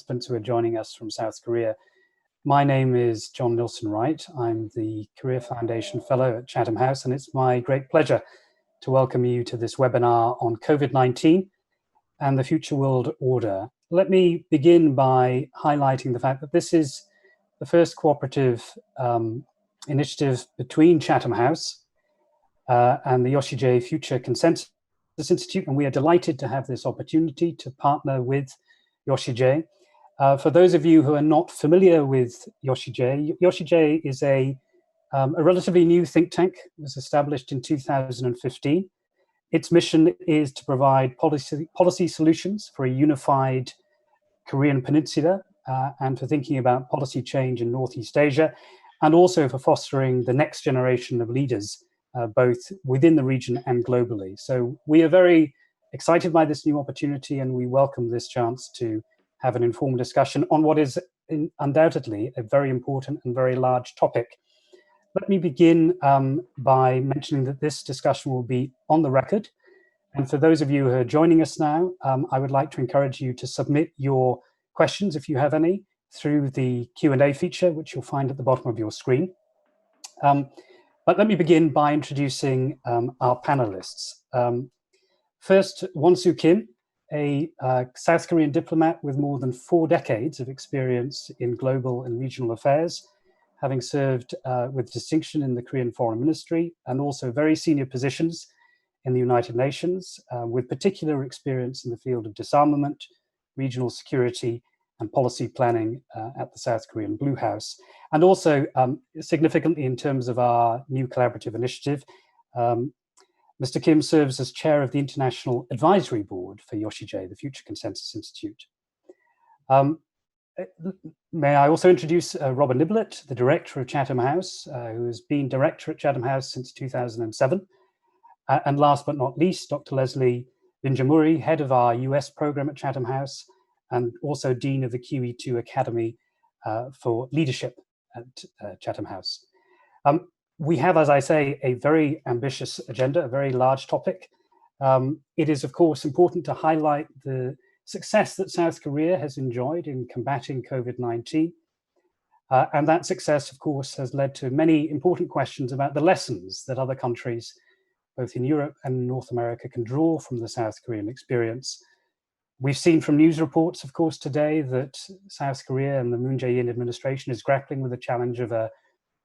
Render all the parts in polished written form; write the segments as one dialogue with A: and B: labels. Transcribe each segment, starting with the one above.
A: participants who are joining us from South Korea. My name is John Nilsson Wright. I'm the Career Foundation Fellow at Chatham House, and it's my great pleasure to welcome you to this webinar on COVID-19 and the future world order. Let me begin by highlighting the fact that this is the first cooperative initiative between Chatham House and the Yeosijae Future Consensus Institute, and we are delighted to have this opportunity to partner with Yeosijae. For those of you who are not familiar with Yeosijae, Yeosijae is a relatively new think tank. It was established in 2015. Its mission is to provide policy solutions for a unified Korean peninsula and for thinking about policy change in Northeast Asia, and also for fostering the next generation of leaders both within the region and globally. So we are very excited by this new opportunity, and we welcome this chance to have an informed discussion on what is undoubtedly a very important and very large topic. Let me begin by mentioning that this discussion will be on the record. And for those of you who are joining us now, I would like to encourage you to submit your questions, if you have any, through the Q&A feature, which you'll find at the bottom of your screen. But let me begin by introducing our panelists. First, Won-Soo Kim, a South Korean diplomat with more than 4 decades of experience in global and regional affairs, having served with distinction in the Korean Foreign Ministry and also very senior positions in the United Nations, with particular experience in the field of disarmament, regional security, and policy planning at the South Korean Blue House. And also, significantly in terms of our new collaborative initiative, Mr. Kim serves as chair of the International Advisory Board for Yeosijae, the Future Consensus Institute. May I also introduce Robert Niblett, the director of Chatham House, who has been director at Chatham House since 2007. And last but not least, Dr. Leslie Vinjamuri, head of our US program at Chatham House, and also dean of the QE2 Academy for Leadership at Chatham House. We have, as I say, a very ambitious agenda, a very large topic. It is, of course, important to highlight the success that South Korea has enjoyed in combating COVID-19. And that success, of course, has led to many important questions about the lessons that other countries, both in Europe and North America, can draw from the South Korean experience. We've seen from news reports, of course, today that South Korea and the Moon Jae-in administration is grappling with the challenge of a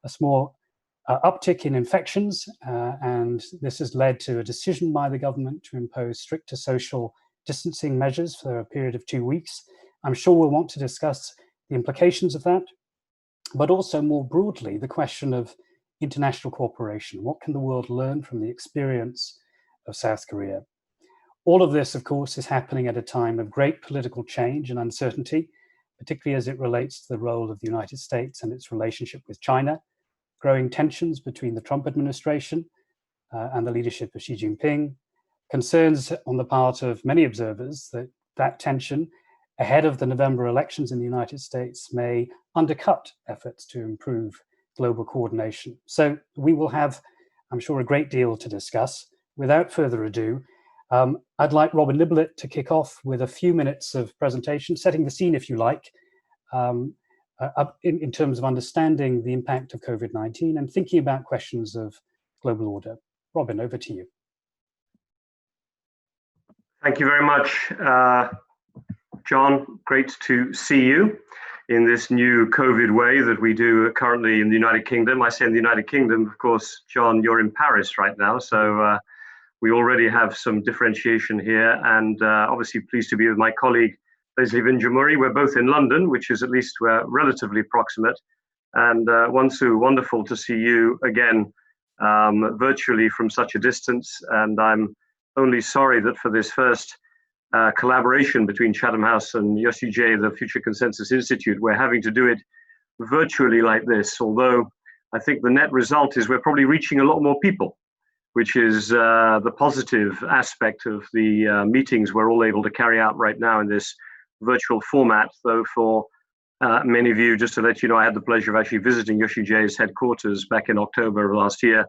A: small uptick in infections, and this has led to a decision by the government to impose stricter social distancing measures for a period of 2 weeks. I'm sure we'll want to discuss the implications of that, but also more broadly, the question of international cooperation. What can the world learn from the experience of South Korea? All of this, of course, is happening at a time of great political change and uncertainty, particularly as it relates to the role of the United States and its relationship with China, growing tensions between the Trump administration and the leadership of Xi Jinping, concerns on the part of many observers that that tension ahead of the November elections in the United States may undercut efforts to improve global coordination. So we will have, I'm sure, a great deal to discuss. Without further ado, I'd like Robert Niblett to kick off with a few minutes of presentation, setting the scene, if you like, in terms of understanding the impact of COVID-19 and thinking about questions of global order. Robin, over to you.
B: Thank you very much, John. Great to see you in this new COVID way that we do currently in the United Kingdom. I say in the United Kingdom, of course, John, you're in Paris right now, so we already have some differentiation here, and obviously pleased to be with my colleague, Leslie Vinjamuri. We're both in London, which is at least we're relatively proximate. And Won-Soo, wonderful to see you again virtually from such a distance. And I'm only sorry that for this first collaboration between Chatham House and Yeosijae, the Future Consensus Institute, we're having to do it virtually like this. Although I think the net result is we're probably reaching a lot more people, which is the positive aspect of the meetings we're all able to carry out right now in this virtual format. Though for many of you, just to let you know, I had the pleasure of actually visiting Yeosijae's headquarters back in October of last year.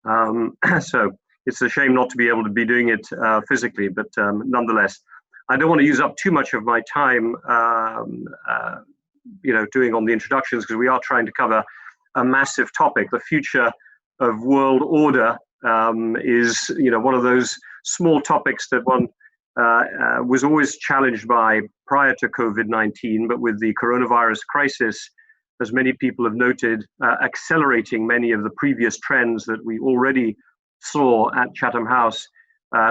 B: So it's a shame not to be able to be doing it physically, but nonetheless. I don't want to use up too much of my time, doing on the introductions, because we are trying to cover a massive topic. The future of world order is, one of those small topics that one was always challenged by prior to COVID-19, but with the coronavirus crisis, as many people have noted, accelerating many of the previous trends that we already saw at Chatham House,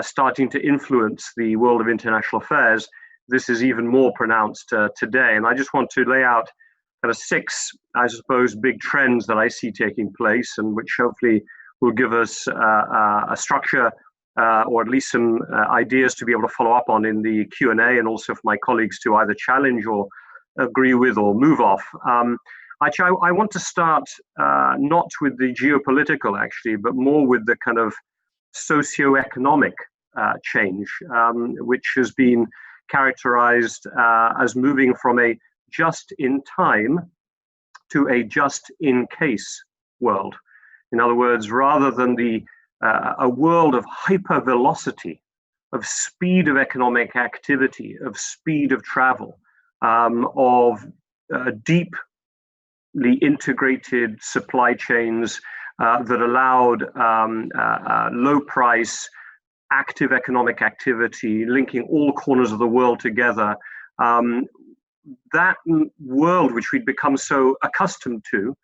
B: starting to influence the world of international affairs. This is even more pronounced today. And I just want to lay out kind of 6, I suppose, big trends that I see taking place, and which hopefully will give us a structure or at least some ideas to be able to follow up on in the Q&A, and also for my colleagues to either challenge or agree with or move off. I want to start not with the geopolitical, actually, but more with the kind of socioeconomic change, which has been characterized as moving from a just-in-time to a just-in-case world. In other words, rather than a world of hypervelocity, of speed of economic activity, of speed of travel, of deeply integrated supply chains that allowed low price, active economic activity, linking all corners of the world together. That world which we'd become so accustomed to,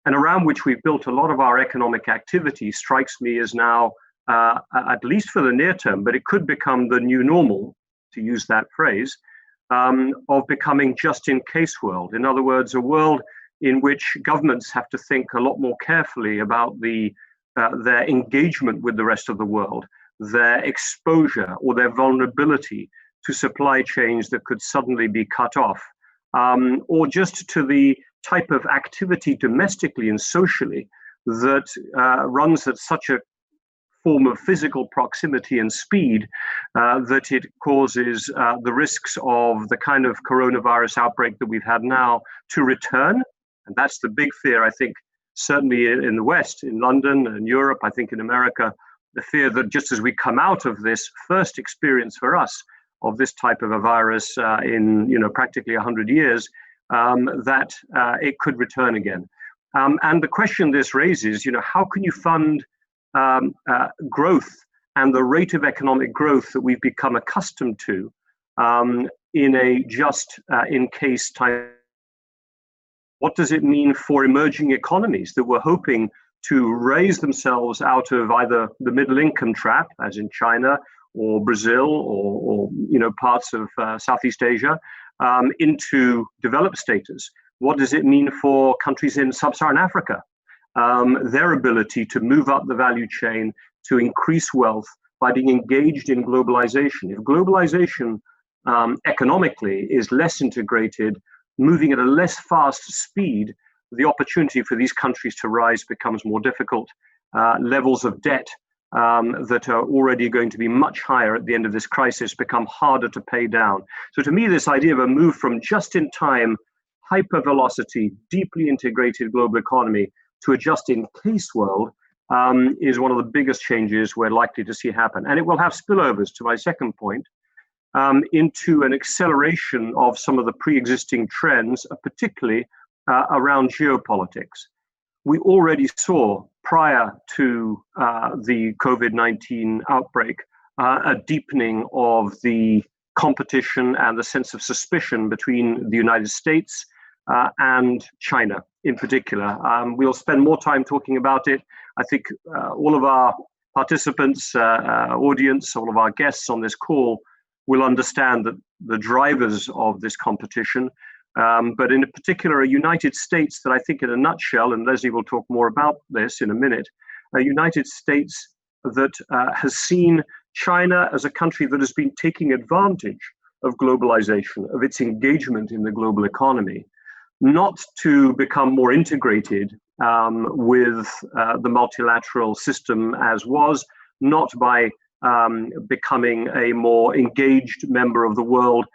B: and around which we've built a lot of our economic activity, strikes me as now, at least for the near term, but it could become the new normal, to use that phrase, of becoming just-in-case world. In other words, a world in which governments have to think a lot more carefully about their engagement with the rest of the world, their exposure or their vulnerability to supply chains that could suddenly be cut off, or just to the type of activity domestically and socially that runs at such a form of physical proximity and speed that it causes the risks of the kind of coronavirus outbreak that we've had now to return. And that's the big fear, I think, certainly in the West, in London and Europe, I think in America, the fear that just as we come out of this first experience for us of this type of a virus in practically 100 years, that it could return again. And the question this raises, how can you fund growth and the rate of economic growth that we've become accustomed to in a just-in-case time? What does it mean for emerging economies that were hoping to raise themselves out of either the middle income trap, as in China or Brazil or parts of Southeast Asia, into developed status? What does it mean for countries in sub-Saharan Africa? Their ability to move up the value chain, to increase wealth by being engaged in globalization. If globalization economically is less integrated, moving at a less fast speed, the opportunity for these countries to rise becomes more difficult. Levels of debt that are already going to be much higher at the end of this crisis become harder to pay down. So to me, this idea of a move from just-in-time, hypervelocity, deeply integrated global economy to a just-in-case world is one of the biggest changes we're likely to see happen. And it will have spillovers, to my second point, into an acceleration of some of the pre-existing trends, particularly around geopolitics. We already saw prior to the COVID-19 outbreak a deepening of the competition and the sense of suspicion between the United States and China in particular. We'll spend more time talking about it. I think all of our participants, audience, all of our guests on this call will understand that the drivers of this competition, but in particular, a United States that I think in a nutshell, and Leslie will talk more about this in a minute, a United States that has seen China as a country that has been taking advantage of globalization, of its engagement in the global economy, not to become more integrated with the multilateral system as was, not by becoming a more engaged member of the world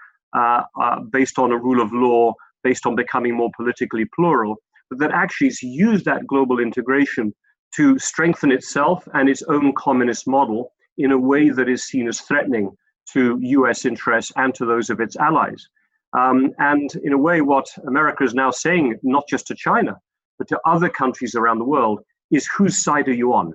B: based on a rule of law, based on becoming more politically plural, but that actually has used that global integration to strengthen itself and its own communist model in a way that is seen as threatening to US interests and to those of its allies. And in a way, what America is now saying, not just to China, but to other countries around the world, is whose side are you on?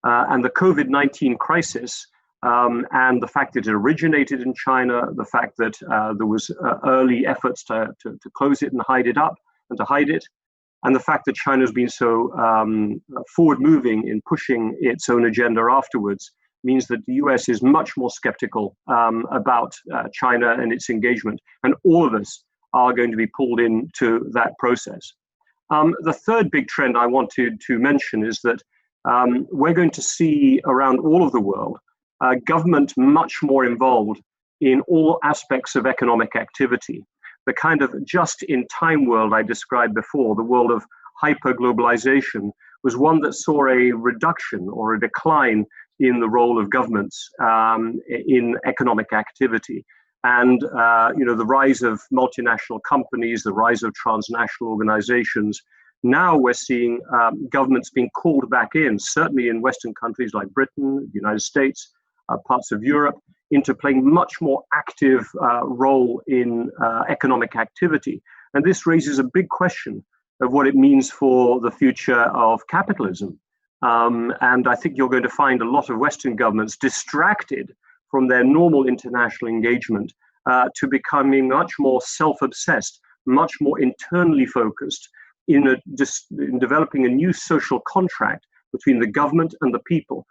B: And the COVID-19 crisis and the fact that it originated in China, the fact that there was early efforts to close it and hide it up and to hide it, and the fact that China has been so forward-moving in pushing its own agenda afterwards means that the US is much more skeptical about China and its engagement. And all of us are going to be pulled into that process. The third big trend I wanted to mention is that we're going to see around all of the world government much more involved in all aspects of economic activity. The kind of just-in-time world I described before, the world of hyper-globalization, was one that saw a reduction or a decline in the role of governments in economic activity. And the rise of multinational companies, the rise of transnational organizations. Now we're seeing governments being called back in, certainly in Western countries like Britain, the United States, parts of Europe, into playing much more active role in economic activity. And this raises a big question of what it means for the future of capitalism. And I think you're going to find a lot of Western governments distracted from their normal international engagement to becoming much more self-obsessed, much more internally focused in developing a new social contract between the government and the people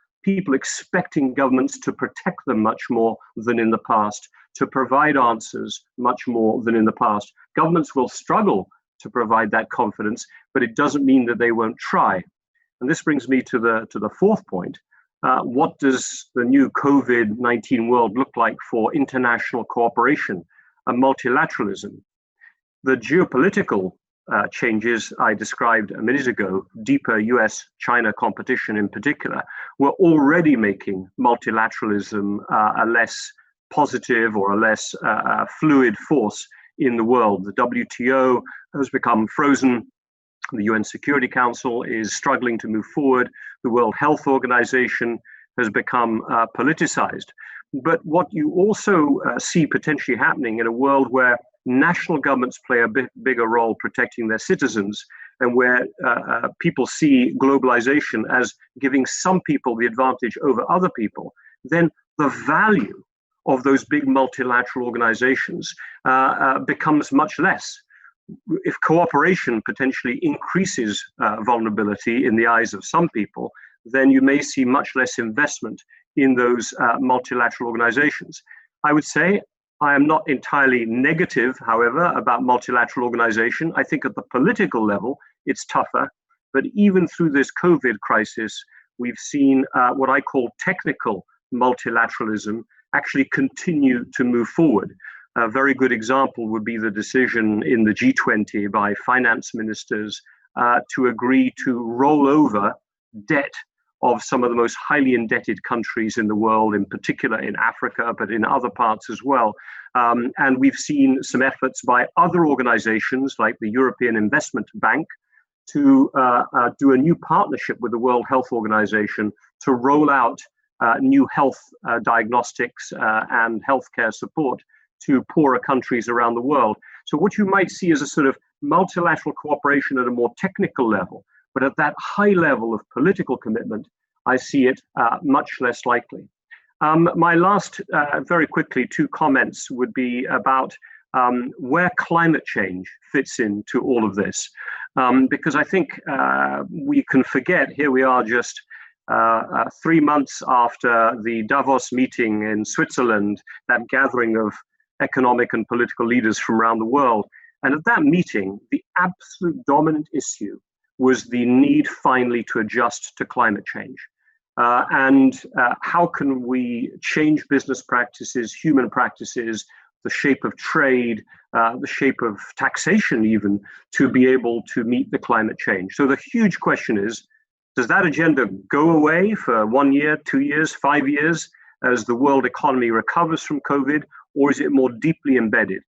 B: expecting governments to protect them much more than in the past, to provide answers much more than in the past. Governments will struggle to provide that confidence, but it doesn't mean that they won't try. And this brings me to the fourth point. What does the new COVID-19 world look like for international cooperation and multilateralism? The geopolitical changes I described a minute ago, deeper US-China competition in particular, were already making multilateralism a less positive or a less fluid force in the world. The WTO has become frozen. The UN Security Council is struggling to move forward. The World Health Organization has become politicized. But what you also see potentially happening in a world where national governments play a bigger role protecting their citizens, and where people see globalization as giving some people the advantage over other people, then the value of those big multilateral organizations becomes much less. If cooperation potentially increases vulnerability in the eyes of some people, then you may see much less investment in those multilateral organizations. I would say I am not entirely negative, however, about multilateral organization. I think at the political level, it's tougher. But even through this COVID crisis, we've seen what I call technical multilateralism actually continue to move forward. A very good example would be the decision in the G20 by finance ministers to agree to roll over debt of some of the most highly indebted countries in the world, in particular in Africa, but in other parts as well. And we've seen some efforts by other organizations like the European Investment Bank to do a new partnership with the World Health Organization to roll out new health diagnostics and healthcare support to poorer countries around the world. So what you might see is a sort of multilateral cooperation at a more technical level, but at that high level of political commitment, I see it much less likely. My last, very quickly, two comments would be about where climate change fits into all of this. Because I think we can forget, here we are just 3 months after the Davos meeting in Switzerland, that gathering of economic and political leaders from around the world. And at that meeting, the absolute dominant issue was the need finally to adjust to climate change. And how can we change business practices, human practices, the shape of trade, the shape of taxation even, to be able to meet the climate change? So the huge question is, does that agenda go away for 1 year, 2 years, 5 years as the world economy recovers from COVID, or is it more deeply embedded?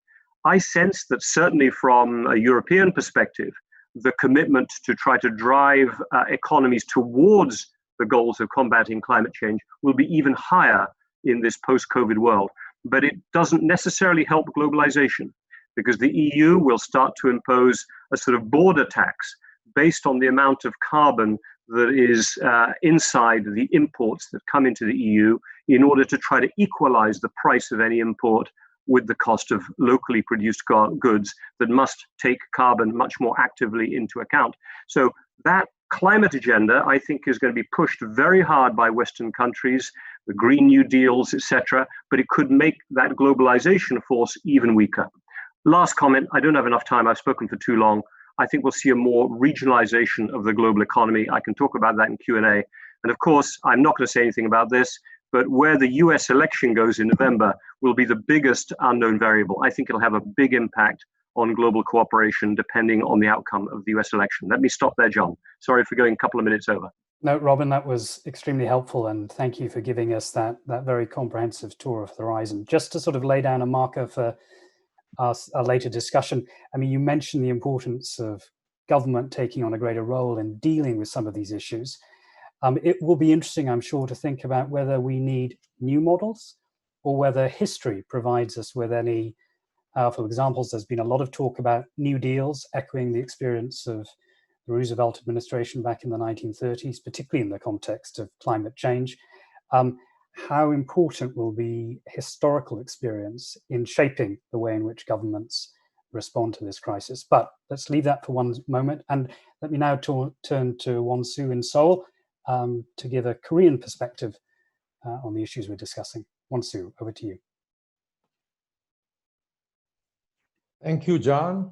B: I sense that certainly from a European perspective, the commitment to try to drive economies towards the goals of combating climate change will be even higher in this post-COVID world. But it doesn't necessarily help globalization, because the EU will start to impose a sort of border tax based on the amount of carbon that is inside the imports that come into the EU, in order to try to equalize the price of any import with the cost of locally produced goods that must take carbon much more actively into account. So that climate agenda, I think, is going to be pushed very hard by Western countries, the Green New Deals, etc., but it could make that globalization force even weaker. Last comment, I don't have enough time, I've spoken for too long. I think we'll see a more regionalization of the global economy. I can talk about that in Q&A. And of course, I'm not going to say anything about this, but where the US election goes in November will be the biggest unknown variable. I think it'll have a big impact on global cooperation depending on the outcome of the US election. Let me stop there, John. Sorry for going a couple of minutes over.
A: No, Robin, that was extremely helpful, and thank you for giving us that very comprehensive tour of the horizon. Just to sort of lay down a marker for our later discussion, I mean, you mentioned the importance of government taking on a greater role in dealing with some of these issues. It will be interesting, I'm sure, to think about whether we need new models or whether history provides us with any powerful examples. There's been a lot of talk about New Deals, echoing the experience of the Roosevelt administration back in the 1930s, particularly in the context of climate change. How important will be historical experience in shaping the way in which governments respond to this crisis? But let's leave that for one moment. And let me now turn to Won-Soo in Seoul to give a Korean perspective on the issues we're discussing. Won-Soo, over to you.
C: Thank you, John,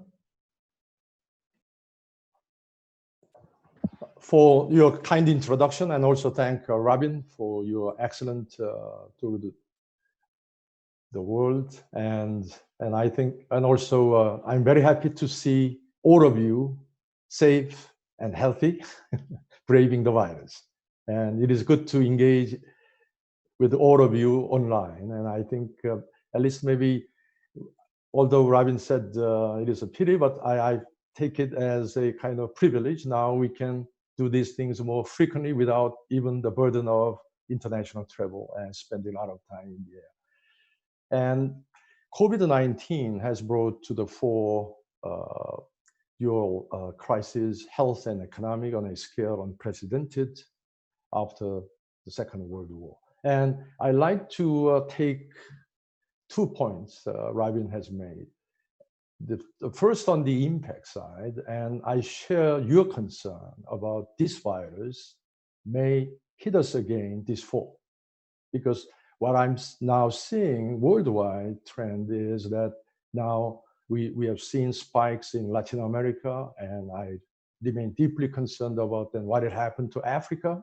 C: for your kind introduction, and also thank Robin for your excellent tour of the world. And I think, and also I'm very happy to see all of you safe and healthy, braving the virus. And it is good to engage with all of you online. And I think at least maybe, although Robin said it is a pity, but I take it as a kind of privilege. Now we can do these things more frequently without even the burden of international travel and spending a lot of time in the air. And COVID-19 has brought to the fore dual crisis, health and economic, on a scale unprecedented after the Second World War. And I like to take 2 points Robin has made. The first on the impact side, and I share your concern about this virus may hit us again this fall, because what I'm now seeing worldwide trend is that now we have seen spikes in Latin America, and I remain deeply concerned about then what had happened to Africa.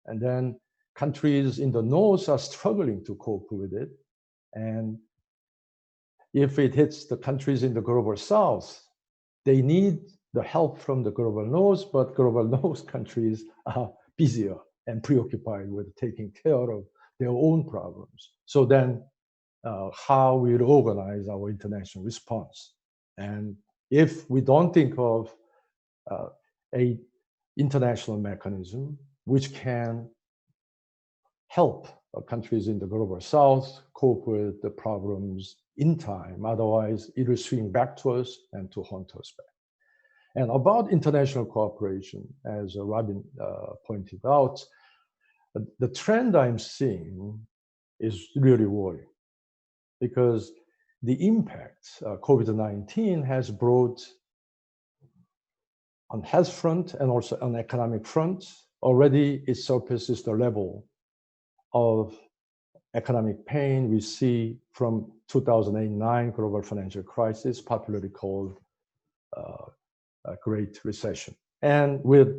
C: And then countries in the north are struggling to cope with it. And if it hits the countries in the global south, they need the help from the global north, but global north countries are busier and preoccupied with taking care of their own problems. So then how we'll organize our international response. And if we don't think of a international mechanism which can help countries in the global south cope with the problems in time, otherwise it will swing back to us and to haunt us back. And about international cooperation, as Robin pointed out, the trend I'm seeing is really worrying, because the impact COVID-19 has brought on health front and also on economic front. Already it surpasses the level of economic pain we see from 2008-9 global financial crisis, popularly called a Great Recession. And with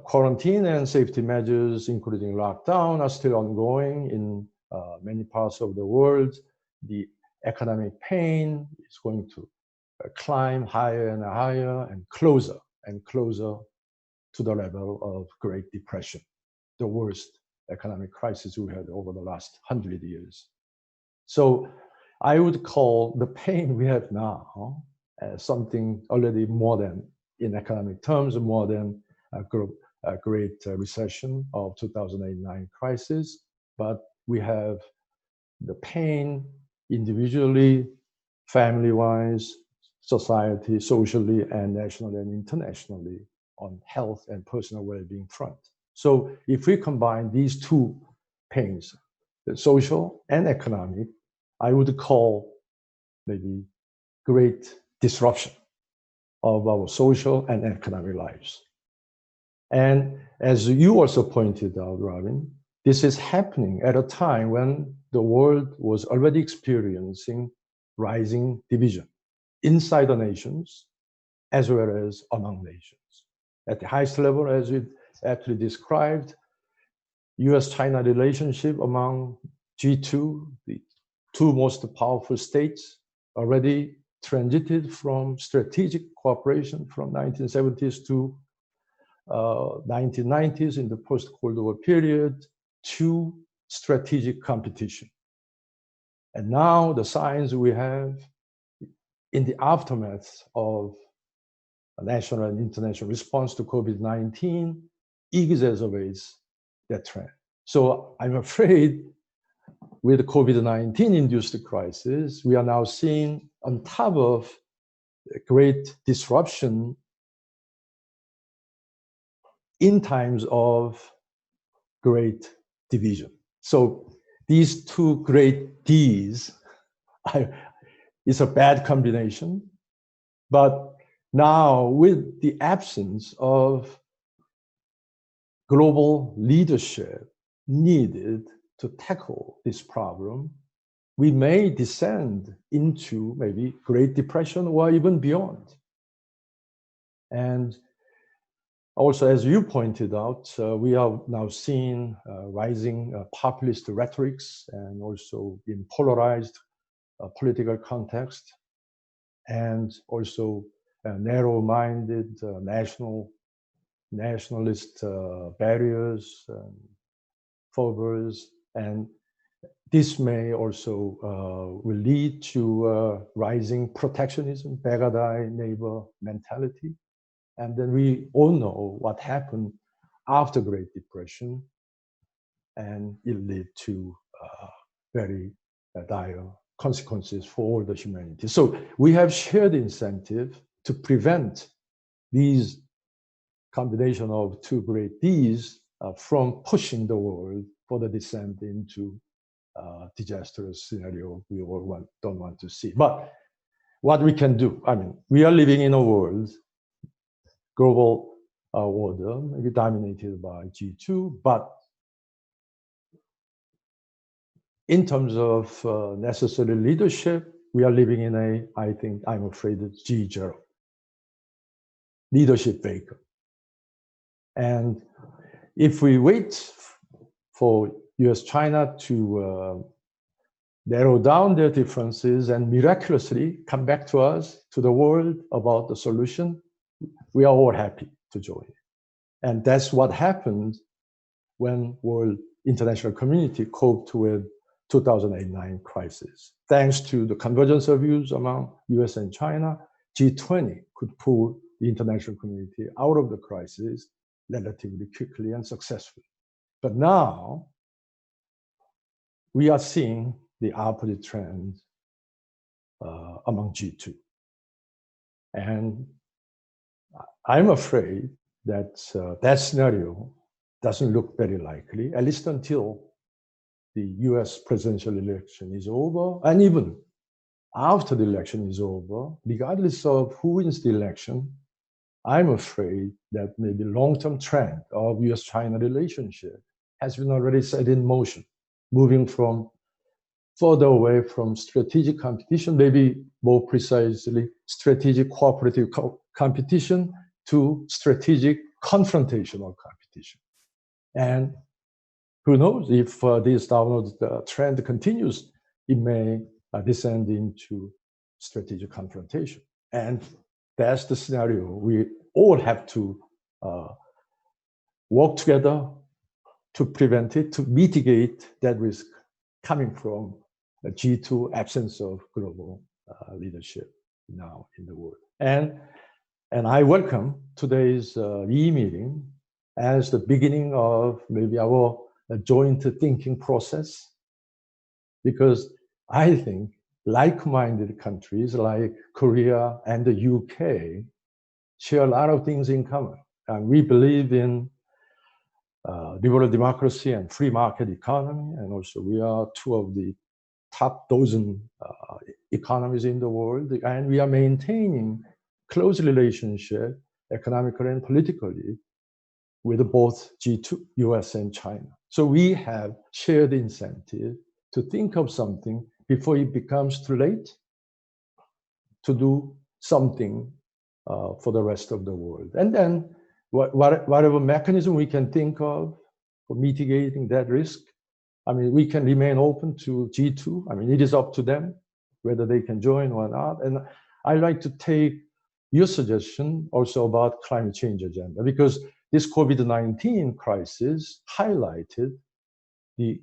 C: quarantine and safety measures, including lockdown, are still ongoing in many parts of the world, the economic pain is going to climb higher and higher and closer to the level of Great Depression, the worst economic crisis we had over the last 100 years. So I would call the pain we have now as something already more than, in economic terms, more than a Great Recession of 2008-9 crisis. but we have the pain individually, family-wise, society, socially, and nationally and internationally on health and personal well-being front. So if we combine these two pains, the social and economic, I would call maybe great disruption of our social and economic lives. And as you also pointed out, Robin, this is happening at a time when the world was already experiencing rising division inside the nations as well as among nations. At the highest level, as you aptly described, US-China relationship among G2, the two most powerful states, already transited from strategic cooperation from 1970s to 1990s in the post-Cold War period to strategic competition. And now the signs we have in the aftermath of a national and international response to COVID-19 exacerbates that trend. So I'm afraid with the COVID-19 induced crisis, we are now seeing on top of great disruption in times of great division. So these two great Ds is a bad combination, but now with the absence of global leadership needed to tackle this problem, we may descend into maybe Great Depression or even beyond. And also, as you pointed out, we are now seeing rising populist rhetorics and also in polarized political context, and also narrow-minded nationalist barriers, foibles, and this may also will lead to rising protectionism, bad neighbor mentality. And then we all know what happened after Great Depression, and it led to very dire consequences for all the humanity. So we have shared incentive to prevent these combination of two great Ds from pushing the world for the descent into disastrous scenario we all don't want to see. But what we can do, I mean, we are living in a world, global order, maybe dominated by G2, but in terms of necessary leadership, we are living in a, I think, I'm afraid, G0 leadership vacuum. And if we wait for US-China to narrow down their differences and miraculously come back to us, to the world about the solution, we are all happy to join. And that's what happened when world international community coped with 2008-9 crisis. Thanks to the convergence of views among US and China, G20 could pull the international community out of the crisis relatively quickly and successfully. But now, we are seeing the opposite trend among G2. And I'm afraid that that scenario doesn't look very likely, at least until the US presidential election is over, and even after the election is over, regardless of who wins the election, I'm afraid that maybe long-term trend of US-China relationship has been already set in motion, moving from further away from strategic competition, maybe more precisely strategic cooperative competition to strategic confrontational competition. And who knows, if this downward trend continues, it may descend into strategic confrontation. And that's the scenario we all have to work together to prevent it, to mitigate that risk coming from the G2 absence of global leadership now in the world. And I welcome today's e-meeting as the beginning of maybe our a joint thinking process, because I think like-minded countries like Korea and the UK share a lot of things in common. And we believe in liberal democracy and free market economy, and also we are two of the top dozen economies in the world, and we are maintaining close relationship economically and politically with both G2, US and China. So we have shared incentive to think of something before it becomes too late to do something for the rest of the world. And then whatever mechanism we can think of for mitigating that risk, I mean, we can remain open to G2. I mean, it is up to them whether they can join or not. And I like to take your suggestion also about climate change agenda, because this COVID-19 crisis highlighted the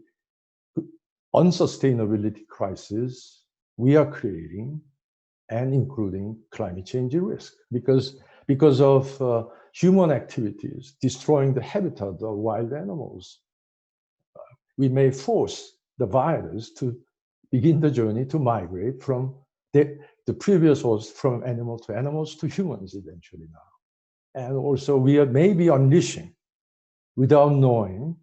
C: unsustainability crisis we are creating, and including climate change risk, because of human activities destroying the habitat of wild animals. We may force the virus to begin the journey to migrate from the previous host, from animal to animals to humans eventually now. And also we are maybe unleashing, without knowing,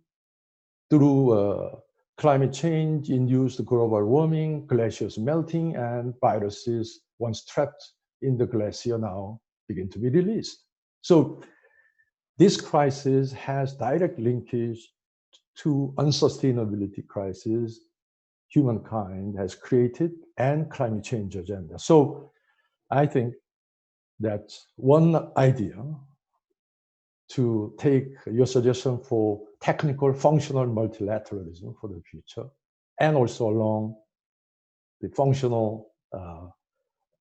C: through climate change induced global warming, glaciers melting, and viruses once trapped in the glacier now begin to be released. So this crisis has direct linkage to unsustainability crisis humankind has created and climate change agenda. So I think that one idea to take your suggestion for technical functional multilateralism for the future, and also along the functional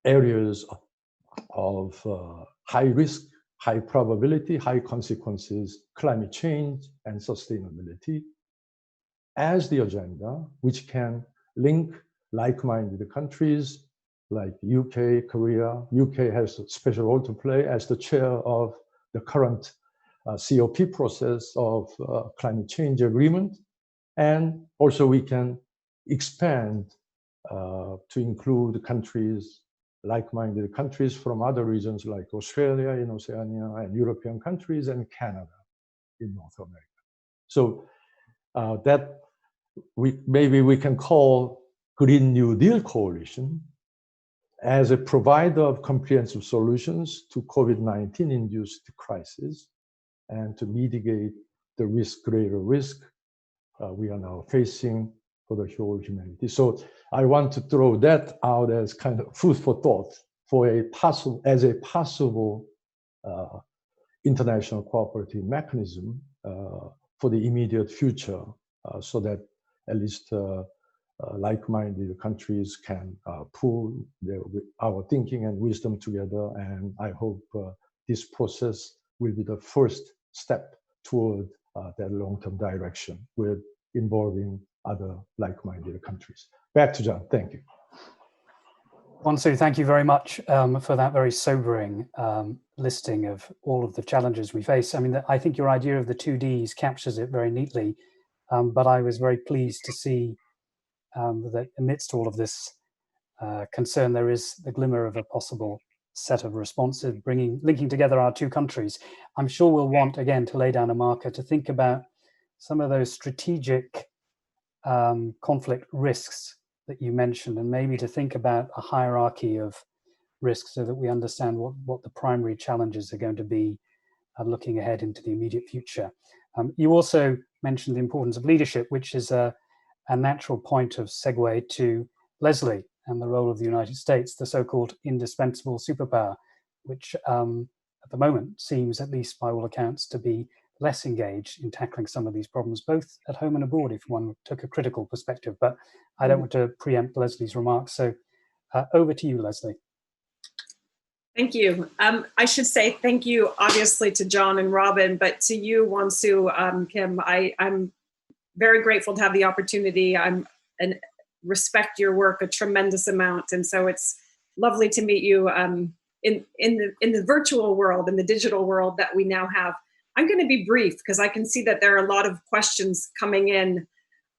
C: areas of high risk, high probability, high consequences, climate change and sustainability as the agenda, which can link like-minded countries like UK, Korea. UK has a special role to play as the chair of the current COP process of climate change agreement. And also we can expand to include countries, like-minded countries from other regions like Australia in Oceania, and European countries, and Canada in North America. So that maybe we can call Green New Deal Coalition as a provider of comprehensive solutions to COVID-19 induced crisis, and to mitigate the greater risk we are now facing for the whole humanity. So I want to throw that out as kind of food for thought for a possible international cooperative mechanism for the immediate future, so that at least like-minded countries can pool our thinking and wisdom together. And I hope this process will be the first step toward that long-term direction with involving other like-minded countries. Back to John, thank you.
A: Wonsu, thank you very much for that very sobering listing of all of the challenges we face. I mean, I think your idea of the 2Ds captures it very neatly, but I was very pleased to see that amidst all of this concern, there is the glimmer of a possible set of responses, linking together our two countries. I'm sure we'll want, again, to lay down a marker to think about some of those strategic conflict risks that you mentioned, and maybe to think about a hierarchy of risks so that we understand what the primary challenges are going to be looking ahead into the immediate future. You also mentioned the importance of leadership, which is a natural point of segue to Leslie and the role of the United States, the so-called indispensable superpower, which at the moment seems, at least by all accounts, to be less engaged in tackling some of these problems, both at home and abroad, if one took a critical perspective. But I don't want to preempt Leslie's remarks. So over to you, Leslie.
D: Thank you. I should say thank you, obviously, to John and Robin, but to you, Wonsu, Kim, I'm very grateful to have the opportunity. And respect your work a tremendous amount. And so it's lovely to meet you in the virtual world, in the digital world that we now have. I'm going to be brief because I can see that there are a lot of questions coming in.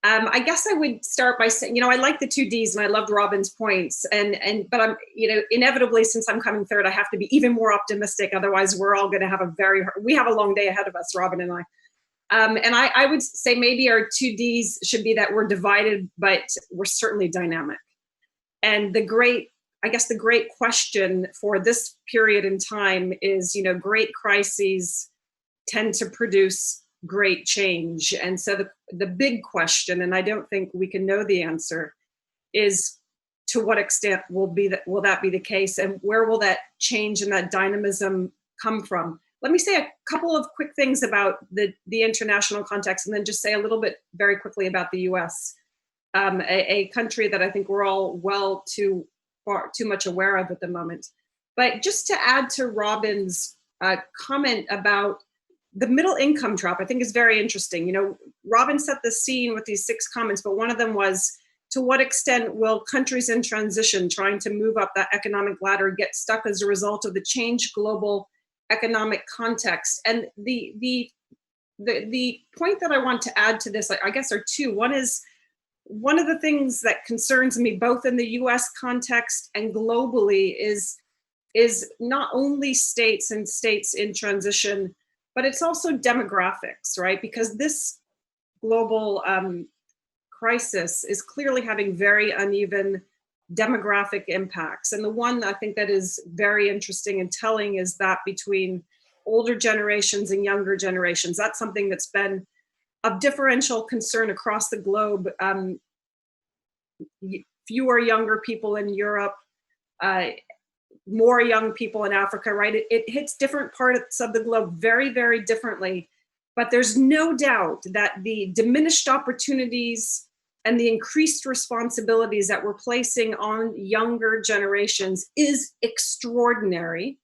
D: I guess I would start by saying, I like the 2Ds and I loved Robin's points, but I'm, inevitably, since I'm coming third, I have to be even more optimistic. Otherwise, we're all going to have we have a long day ahead of us, Robin and I. And I would say maybe our 2Ds should be that we're divided, but we're certainly dynamic. And the great question for this period in time is, great crises tend to produce great change. And so the big question, and I don't think we can know the answer, is to what extent will that be the case, and where will that change and that dynamism come from? Let me say a couple of quick things about the international context, and then just say a little bit very quickly about the US, a country that I think we're all too much aware of at the moment. But just to add to Robin's comment about the middle income drop, I think is very interesting. Robin set the scene with these 6 comments, but one of them was, to what extent will countries in transition trying to move up that economic ladder get stuck as a result of the changed global economic context? And the point that I want to add to this, I guess, are 2. One is, one of the things that concerns me both in the US context and globally is not only states in transition, but it's also demographics, right? Because this global crisis is clearly having very uneven demographic impacts. And the one I think that is very interesting and telling is that between older generations and younger generations. That's something that's been of differential concern across the globe. Fewer younger people in Europe, more young people in Africa, right? It hits different parts of the globe very, very differently. But there's no doubt that the diminished opportunities and the increased responsibilities that we're placing on younger generations is extraordinary,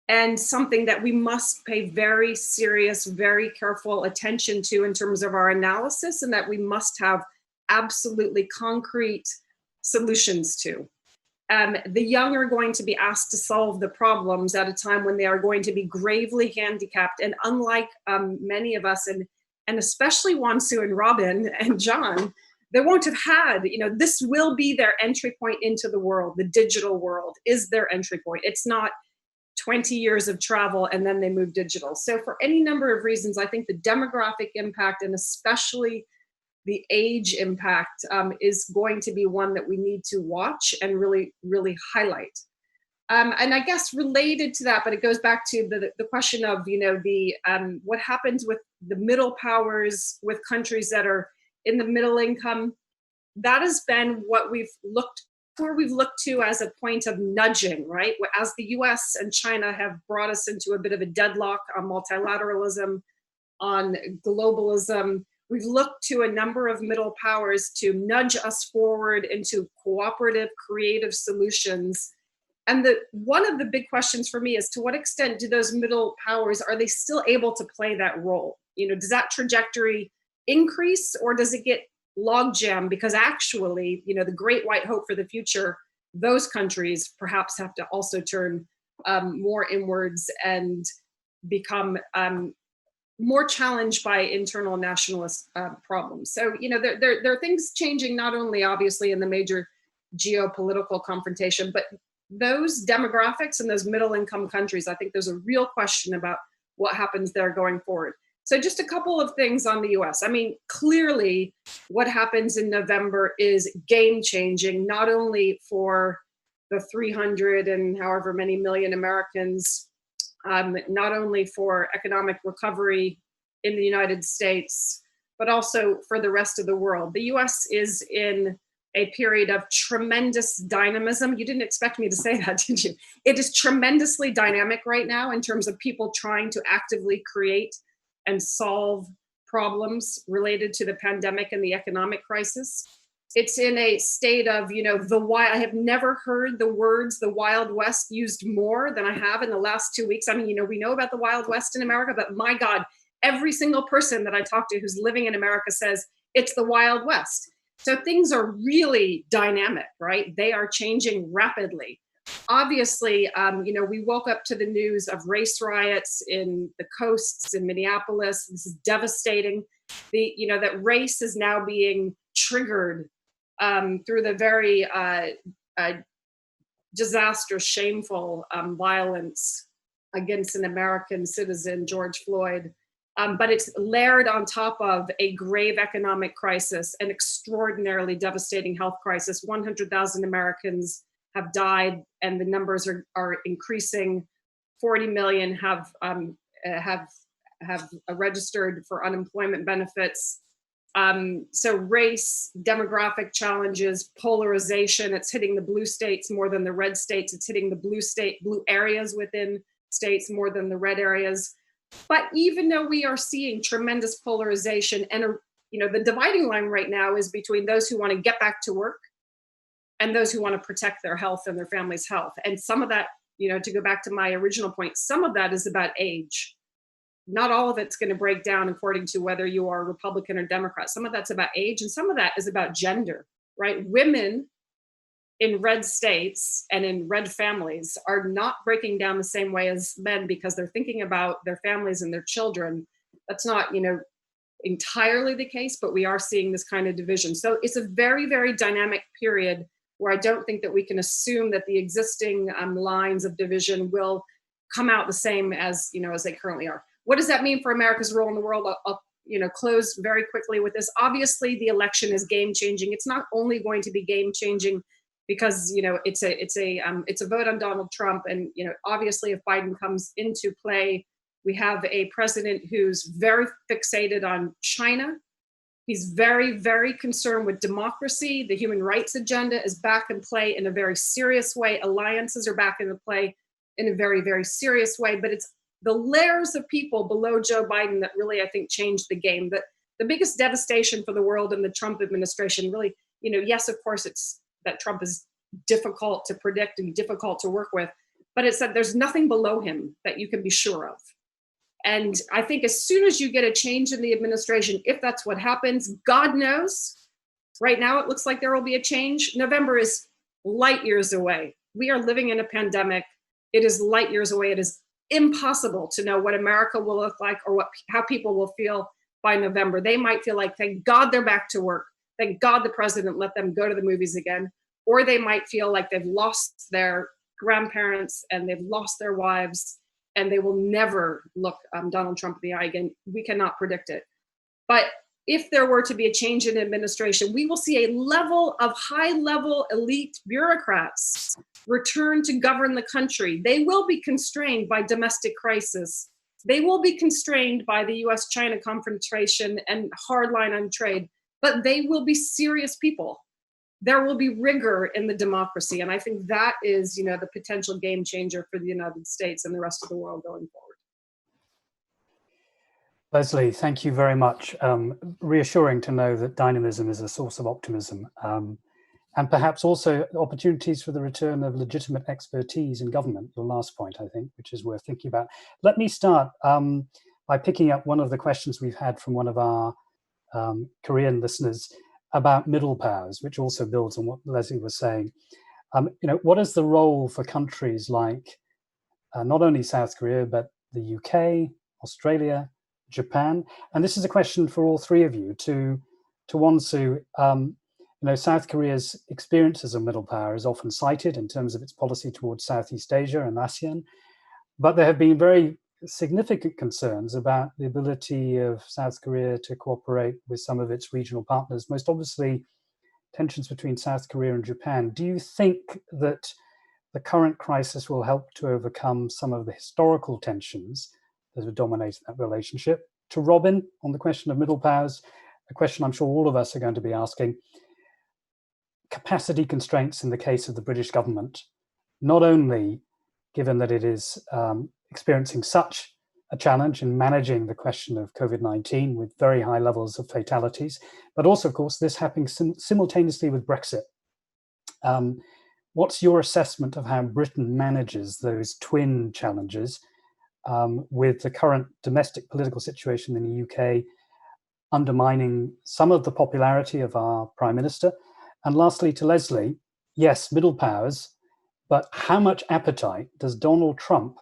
D: and something that we must pay very serious, very careful attention to in terms of our analysis, and that we must have absolutely concrete solutions to. The young are going to be asked to solve the problems at a time when they are going to be gravely handicapped. And unlike many of us, and especially Wansu and Robin and John, they won't have had, this will be their entry point into the world. The digital world is their entry point. It's not 20 years of travel and then they move digital. So for any number of reasons, I think the demographic impact, and especially the age impact, is going to be one that we need to watch and really, really highlight. And I guess related to that, but it goes back to the question of, what happens with the middle powers, with countries that are in the middle income. That has been what we've looked to as a point of nudging, right? As the US and China have brought us into a bit of a deadlock on multilateralism, on globalism, we've looked to a number of middle powers to nudge us forward into cooperative, creative solutions. And one of the big questions for me is, to what extent do those middle powers, are they still able to play that role? Does that trajectory increase, or does it get logjam? Because actually, the great white hope for the future, those countries perhaps have to also turn more inwards and become more challenged by internal nationalist problems. So, there are things changing, not only obviously in the major geopolitical confrontation, but those demographics and those middle income countries, I think there's a real question about what happens there going forward. So just a couple of things on the US. I mean, clearly what happens in November is game changing, not only for the 300 and however many million Americans, not only for economic recovery in the United States, but also for the rest of the world. The US is in a period of tremendous dynamism. You didn't expect me to say that, did you? It is tremendously dynamic right now in terms of people trying to actively create and solve problems related to the pandemic and the economic crisis. It's in a state of, I have never heard the words the Wild West used more than I have in the last 2 weeks. I mean, we know about the Wild West in America, but my God, every single person that I talk to who's living in America says it's the Wild West. So things are really dynamic, right? They are changing rapidly. obviously, we woke up to the news of race riots in the coasts in Minneapolis. This is devastating. That race is now being triggered through the very disastrous, shameful violence against an American citizen, George Floyd. But it's layered on top of a grave economic crisis, an extraordinarily devastating health crisis. 100,000 Americans have died, and the numbers are increasing. 40 million have registered for unemployment benefits. So race, demographic challenges, polarization, it's hitting the blue states more than the red states. It's hitting the blue areas within states more than the red areas. But even though we are seeing tremendous polarization, and the dividing line right now is between those who want to get back to work and those who want to protect their health and their family's health. And some of that, to go back to my original point, some of that is about age. Not all of it's going to break down according to whether you are Republican or Democrat. Some of that's about age, and some of that is about gender, right? Women in red states and in red families are not breaking down the same way as men because they're thinking about their families and their children. That's not, entirely the case, but we are seeing this kind of division. So it's a very, very dynamic period where I don't think that we can assume that the existing lines of division will come out the same as, as they currently are. What does that mean for America's role in the world? I'll close very quickly with this. Obviously, the election is game changing. It's not only going to be game changing because it's a vote on Donald Trump, and obviously if Biden comes into play, we have a president who's very fixated on China. He's very, very concerned with democracy. The human rights agenda is back in play in a very serious way. Alliances are back into play in a very, very serious way. But it's the layers of people below Joe Biden that really, I think, changed the game. That the biggest devastation for the world in the Trump administration really, yes, of course, it's that Trump is difficult to predict and difficult to work with, but it's that there's nothing below him that you can be sure of. And I think as soon as you get a change in the administration, if that's what happens, God knows, right now it looks like there will be a change. November is light years away. We are living in a pandemic. It is light years away. It is impossible to know what America will look like or how people will feel by November. They might feel like, thank God they're back to work. Thank God the president let them go to the movies again. Or they might feel like they've lost their grandparents and they've lost their wives and they will never look Donald Trump in the eye again. We cannot predict it. But if there were to be a change in administration, we will see a level of high-level elite bureaucrats return to govern the country. They will be constrained by domestic crisis. They will be constrained by the US-China confrontation and hardline on trade, but they will be serious people. There will be rigor in the democracy. And I think that is, the potential game changer for the United States and the rest of the world going forward.
A: Leslie, thank you very much. Reassuring to know that dynamism is a source of optimism, and perhaps also opportunities for the return of legitimate expertise in government, your last point, I think, which is worth thinking about. Let me start by picking up one of the questions we've had from one of our Korean listeners about middle powers, which also builds on what Leslie was saying. What is the role for countries like not only South Korea, but the UK, Australia, Japan? And this is a question for all three of you. To Wonsu, South Korea's experience as a middle power is often cited in terms of its policy towards Southeast Asia and ASEAN, but there have been very significant concerns about the ability of South Korea to cooperate with some of its regional partners, most obviously tensions between South Korea and Japan. Do you think that the current crisis will help to overcome some of the historical tensions that have dominated that relationship? To Robin, on the question of middle powers, a question I'm sure all of us are going to be asking, capacity constraints in the case of the British government, not only given that it is experiencing such a challenge in managing the question of COVID-19 with very high levels of fatalities, but also, of course, this happening simultaneously with Brexit. What's your assessment of how Britain manages those twin challenges with the current domestic political situation in the UK undermining some of the popularity of our Prime Minister? And lastly, to Leslie, yes, middle powers But how much appetite does Donald Trump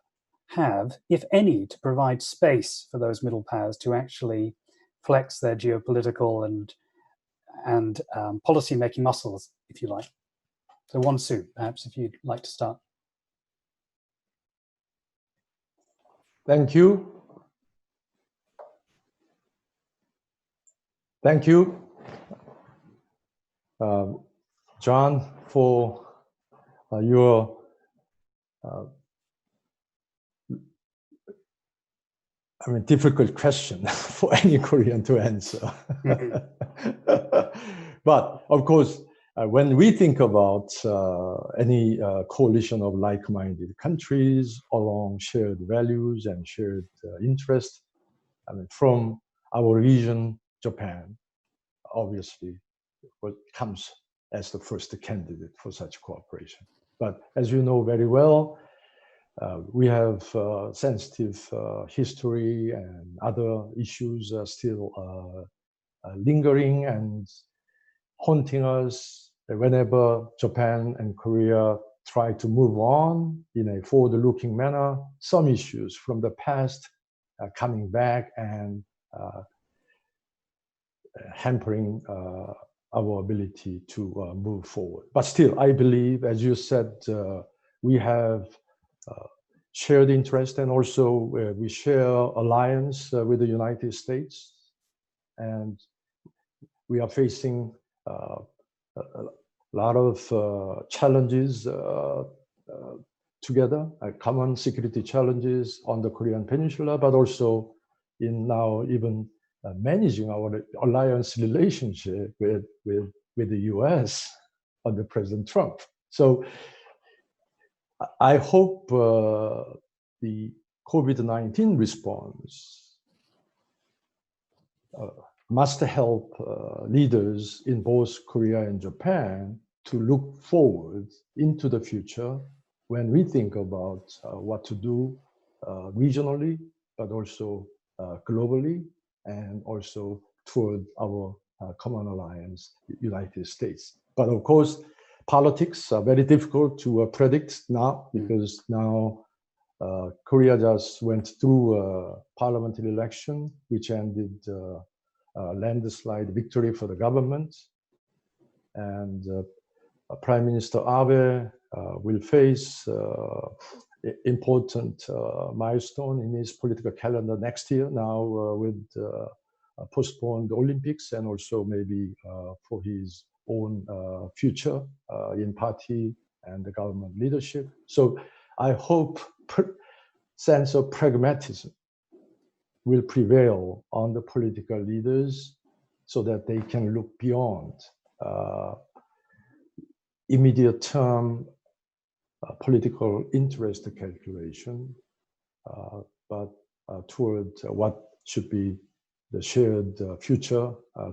A: have, if any, to provide space for those middle powers to actually flex their geopolitical and policy-making muscles, if you like? So Won-Soo, perhaps if you'd like to start.
C: Thank you. Thank you, John, for your difficult question for any Korean to answer. But of course, when we think about any coalition of like-minded countries along shared values and shared interests, from our region, Japan, obviously, what comes as the first candidate for such cooperation. But as you know very well, we have sensitive history and other issues still lingering and haunting us whenever Japan and Korea try to move on in a forward-looking manner. Some issues from the past coming back and hampering our ability to move forward. But still, I believe, as you said, we have shared interest, and also we share alliance with the United States, and we are facing a lot of challenges together, common security challenges on the Korean Peninsula, but also in now even managing our alliance relationship with the US under President Trump. So I hope the COVID-19 response must help leaders in both Korea and Japan to look forward into the future when we think about what to do regionally, but also globally, and also toward our common alliance, United States. But of course, politics are very difficult to predict now, because now Korea just went through a parliamentary election, which ended a landslide victory for the government. And Prime Minister Abe will face important milestone in his political calendar next year now with postponed Olympics, and also maybe for his own future in party and the government leadership. So I hope sense of pragmatism will prevail on the political leaders so that they can look beyond immediate term political interest calculation, but toward what should be the shared future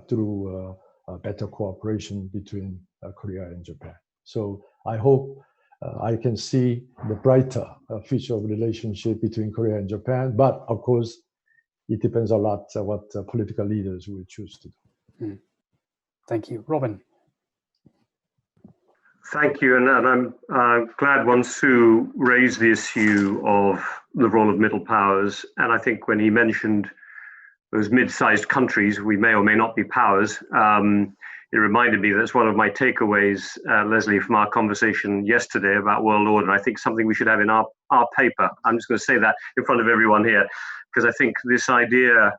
C: through better cooperation between Korea and Japan. So I hope I can see the brighter future of relationship between Korea and Japan, but of course, it depends a lot what political leaders will choose to do.
A: Thank you. Robin.
B: Thank you, and I'm glad Won-Soo raised the issue of the role of middle powers. And I think when he mentioned those mid-sized countries, we may or may not be powers, it reminded me that's one of my takeaways, Leslie, from our conversation yesterday about world order. I think something we should have in our paper. I'm just going to say that in front of everyone here, because I think this idea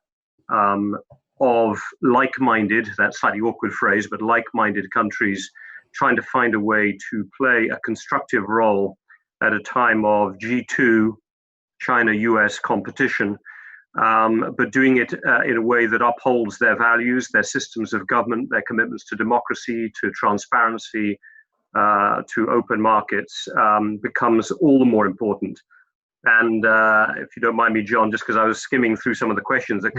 B: of like-minded, that slightly awkward phrase, but like-minded countries trying to find a way to play a constructive role at a time of G2, China-US competition, but doing it in a way that upholds their values, their systems of government, their commitments to democracy, to transparency, to open markets, becomes all the more important. And if you don't mind me, John, just because I was skimming through some of the questions that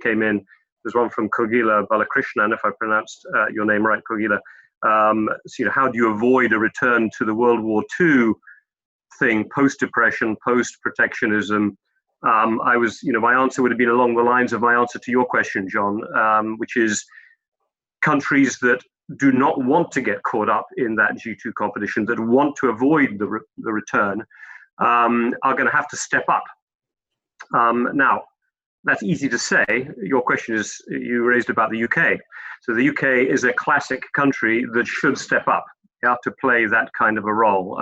B: came in, there's one from Kogila Balakrishnan, if I pronounced your name right, Kogila. So, how do you avoid a return to the World War II thing, post-depression, post-protectionism? My answer would have been along the lines of my answer to your question, John, which is countries that do not want to get caught up in that G2 competition, that want to avoid the return, are going to have to step up. Now, that's easy to say. Your question is, you raised about the UK. So the UK is a classic country that should step up, to play that kind of a role.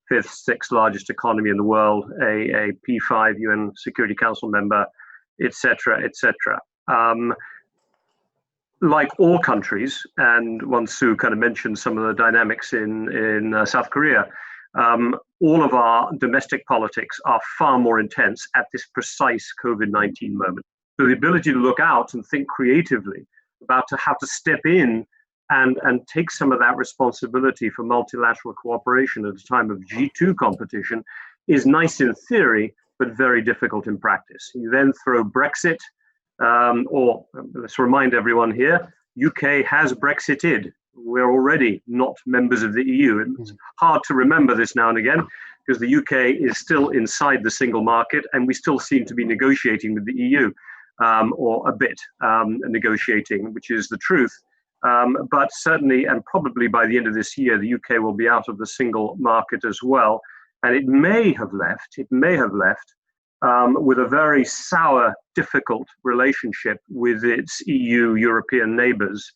B: Fifth, sixth largest economy in the world, a P5 UN Security Council member, etc., etc. Like all countries, and Won-Soo kind of mentioned some of the dynamics in South Korea, all of our domestic politics are far more intense at this precise COVID-19 moment. So the ability to look out and think creatively about how to step in and take some of that responsibility for multilateral cooperation at a time of G2 competition is nice in theory, but very difficult in practice. You then throw Brexit, or let's remind everyone here, UK has Brexited. We're already not members of the EU. It's hard to remember this now and again because the UK is still inside the single market and we still seem to be negotiating with the EU, or a bit negotiating, which is the truth. But certainly, and probably by the end of this year, the UK will be out of the single market as well. And it may have left with a very sour, difficult relationship with its EU European neighbors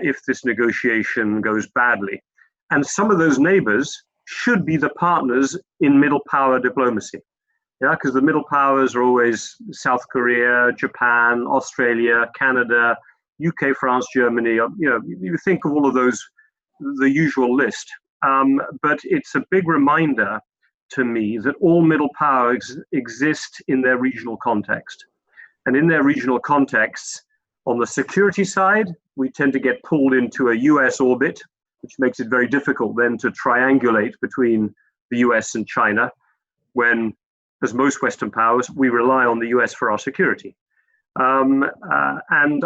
B: if this negotiation goes badly. And some of those neighbors should be the partners in middle power diplomacy. Because the middle powers are always South Korea, Japan, Australia, Canada, UK, France, Germany. You think of all of those, the usual list. But it's a big reminder to me that all middle powers exist in their regional context. And in their regional contexts, on the security side, we tend to get pulled into a US orbit, which makes it very difficult then to triangulate between the US and China, when, as most Western powers, we rely on the US for our security. And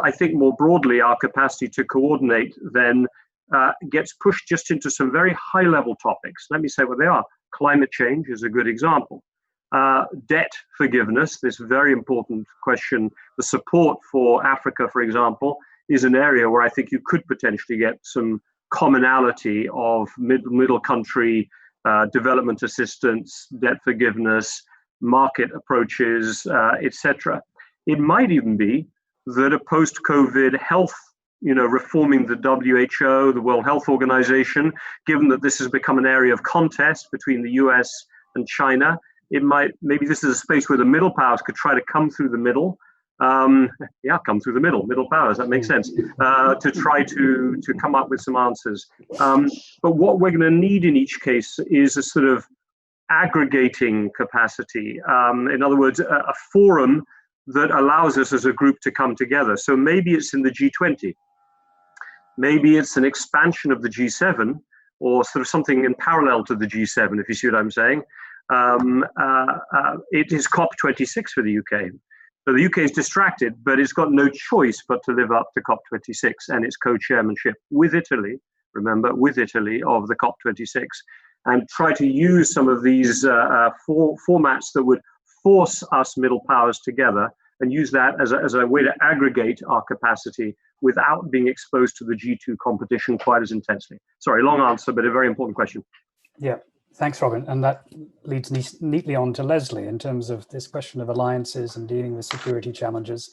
B: I think more broadly, our capacity to coordinate then gets pushed just into some very high-level topics. Let me say what they are. Climate change is a good example. Debt forgiveness, this very important question, the support for Africa, for example, is an area where I think you could potentially get some commonality of middle country development assistance, debt forgiveness, market approaches, etc. It might even be that a post-COVID health, reforming the WHO, the World Health Organization, given that this has become an area of contest between the US and China, maybe this is a space where the middle powers could try to come through the middle. Come through the middle powers, that makes sense, to try to come up with some answers. But what we're going to need in each case is a sort of aggregating capacity. In other words, a forum that allows us as a group to come together. So maybe it's in the G20. Maybe it's an expansion of the G7 or sort of something in parallel to the G7, if you see what I'm saying. It is COP26 for the UK. So the UK is distracted, but it's got no choice but to live up to COP26 and its co-chairmanship with Italy, remember, with Italy of the COP26, and try to use some of these formats that would force us middle powers together and use that as a way to aggregate our capacity without being exposed to the G2 competition quite as intensely. Sorry, long answer, but a very important question.
A: Yeah, thanks, Robin. And that leads neatly on to Leslie in terms of this question of alliances and dealing with security challenges.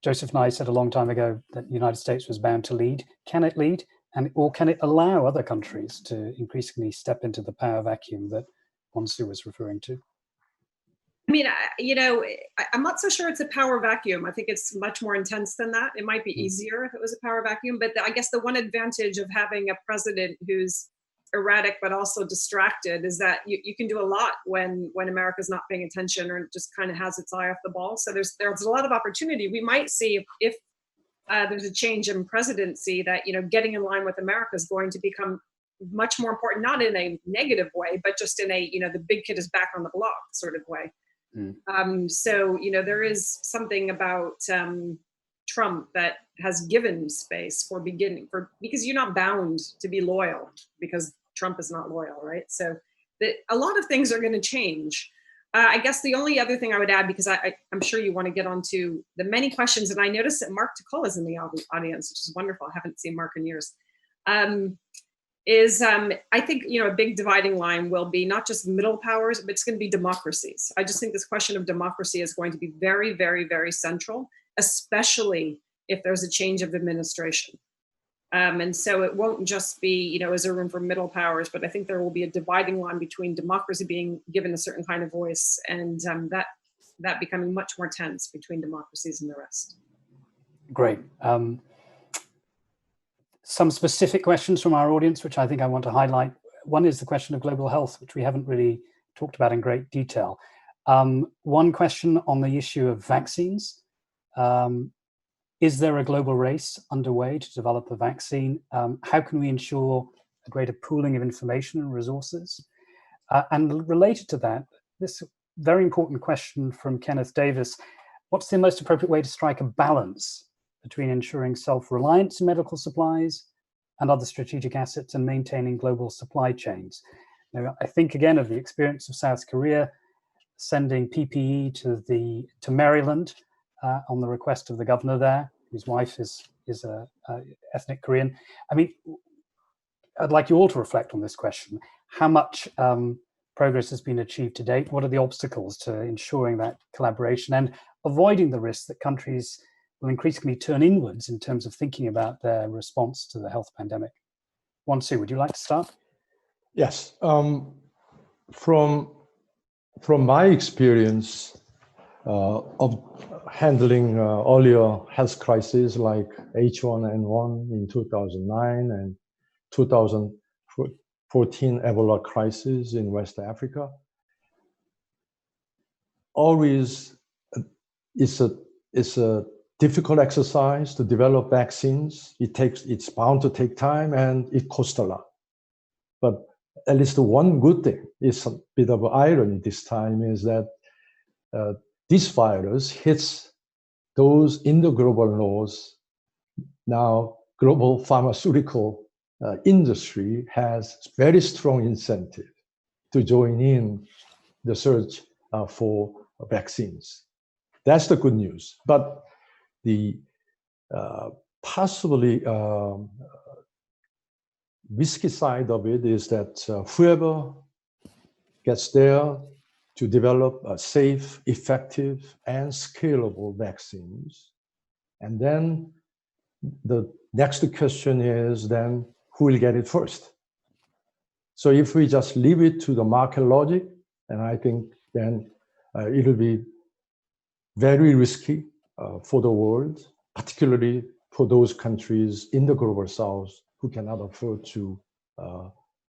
A: Joseph Nye said a long time ago that the United States was bound to lead. Can it lead? Or can it allow other countries to increasingly step into the power vacuum that Won-Soo was referring to?
D: I mean, I'm not so sure it's a power vacuum. I think it's much more intense than that. It might be easier if it was a power vacuum, but I guess the one advantage of having a president who's erratic but also distracted is that you can do a lot when America's not paying attention or just kind of has its eye off the ball. So there's a lot of opportunity. We might see if there's a change in presidency that, getting in line with America is going to become much more important, not in a negative way, but just in a, the big kid is back on the block sort of way. So, there is something about Trump that has given space because you're not bound to be loyal because Trump is not loyal, right? So a lot of things are going to change. I guess the only other thing I would add, because I'm sure you want to get onto the many questions, and I noticed that Mark Ticola is in the audience, which is wonderful. I haven't seen Mark in years. I think, a big dividing line will be not just middle powers, but it's going to be democracies. I just think this question of democracy is going to be very, very, very central, especially if there's a change of administration. And so it won't just be, is there room for middle powers, but I think there will be a dividing line between democracy being given a certain kind of voice and that becoming much more tense between democracies and the rest.
A: Great. Some specific questions from our audience, which I think I want to highlight. One is the question of global health, which we haven't really talked about in great detail. One question on the issue of vaccines. Is there a global race underway to develop a vaccine? How can we ensure a greater pooling of information and resources? And related to that, this very important question from Kenneth Davis, what's the most appropriate way to strike a balance between ensuring self-reliance in medical supplies and other strategic assets and maintaining global supply chains? Now, I think again of the experience of South Korea sending PPE to Maryland on the request of the governor there, whose wife is a ethnic Korean. I mean, I'd like you all to reflect on this question. How much progress has been achieved to date? What are the obstacles to ensuring that collaboration and avoiding the risk that countries will increasingly turn inwards in terms of thinking about their response to the health pandemic? Won-Soo, would you like to start?
C: Yes. From my experience of handling earlier health crises like H1N1 in 2009 and 2014 Ebola crisis in West Africa, always it's a difficult exercise to develop vaccines. It's bound to take time and it costs a lot. But at least one good thing is a bit of irony this time is that this virus hits those in the global north. Now, global pharmaceutical industry has very strong incentive to join in the search for vaccines. That's the good news. But the possibly risky side of it is that whoever gets there to develop safe, effective, and scalable vaccines. And then the next question is then who will get it first? So if we just leave it to the market logic, and I think then it'll be very risky for the world, particularly for those countries in the global south who cannot afford to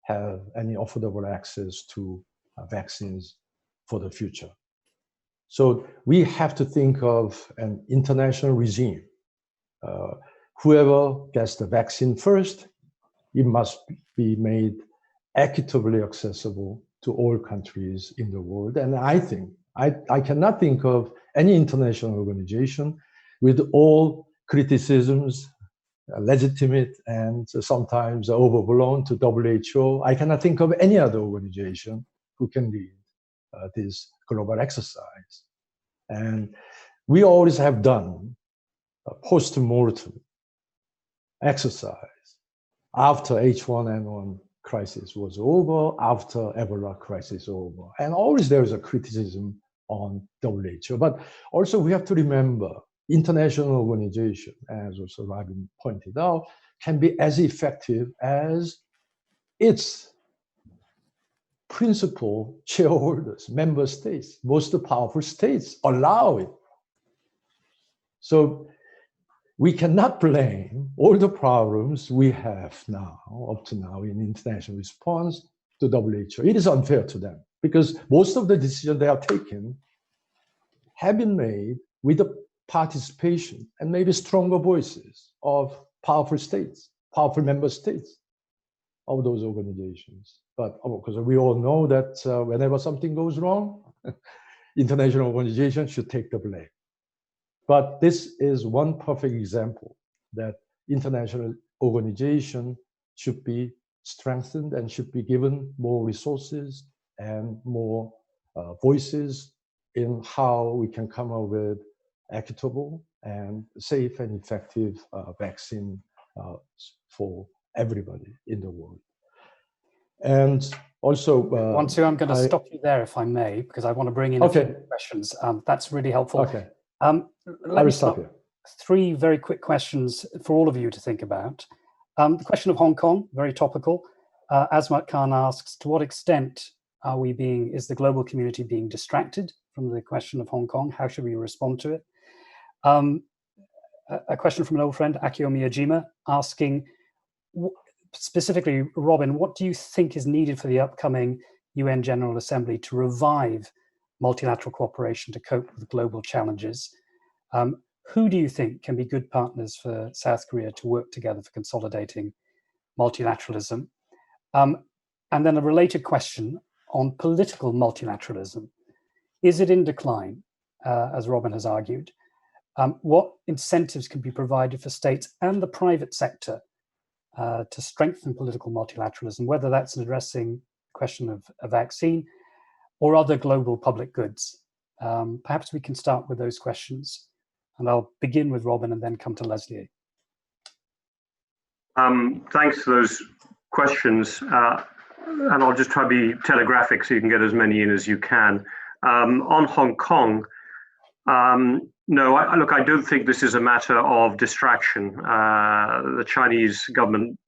C: have any affordable access to vaccines for the future. So we have to think of an international regime. Whoever gets the vaccine first, it must be made equitably accessible to all countries in the world. And I think, I cannot think of any international organization with all criticisms, legitimate and sometimes overblown to WHO. I cannot think of any other organization who can lead this global exercise. And we always have done a post-mortem exercise after H1N1 crisis was over, after Ebola crisis over. And always there is a criticism on WHO. But also we have to remember international organization, as also Robin pointed out, can be as effective as its principal shareholders, member states, most powerful states allow it. So we cannot blame all the problems we have now, up to now, in international response to WHO. It is unfair to them because most of the decisions they have taken have been made with the participation and maybe stronger voices of powerful states, powerful member states of those organizations. But because we all know that whenever something goes wrong, international organizations should take the blame. But this is one perfect example that international organization should be strengthened and should be given more resources and more voices in how we can come up with equitable and safe and effective vaccine for everybody in the world. And also,
A: Wonsu, I'm going to stop you there if I may, because I want to bring in a few questions. That's really helpful.
C: Okay.
A: Let
C: I will stop here.
A: 3 very quick questions for all of you to think about. The question of Hong Kong, very topical. Azmat Khan asks, to what extent is the global community being distracted from the question of Hong Kong? How should we respond to it? A question from an old friend, Akio Miyajima, asking, specifically, Robin, what do you think is needed for the upcoming UN General Assembly to revive multilateral cooperation to cope with global challenges? Who do you think can be good partners for South Korea to work together for consolidating multilateralism? And then a related question on political multilateralism. Is it in decline, as Robin has argued? What incentives can be provided for states and the private sector to strengthen political multilateralism, whether that's addressing the question of a vaccine or other global public goods? Perhaps we can start with those questions. And I'll begin with Robin and then come to Leslie.
B: Thanks for those questions. And I'll just try to be telegraphic so you can get as many in as you can. On Hong Kong, no, I don't think this is a matter of distraction. The Chinese government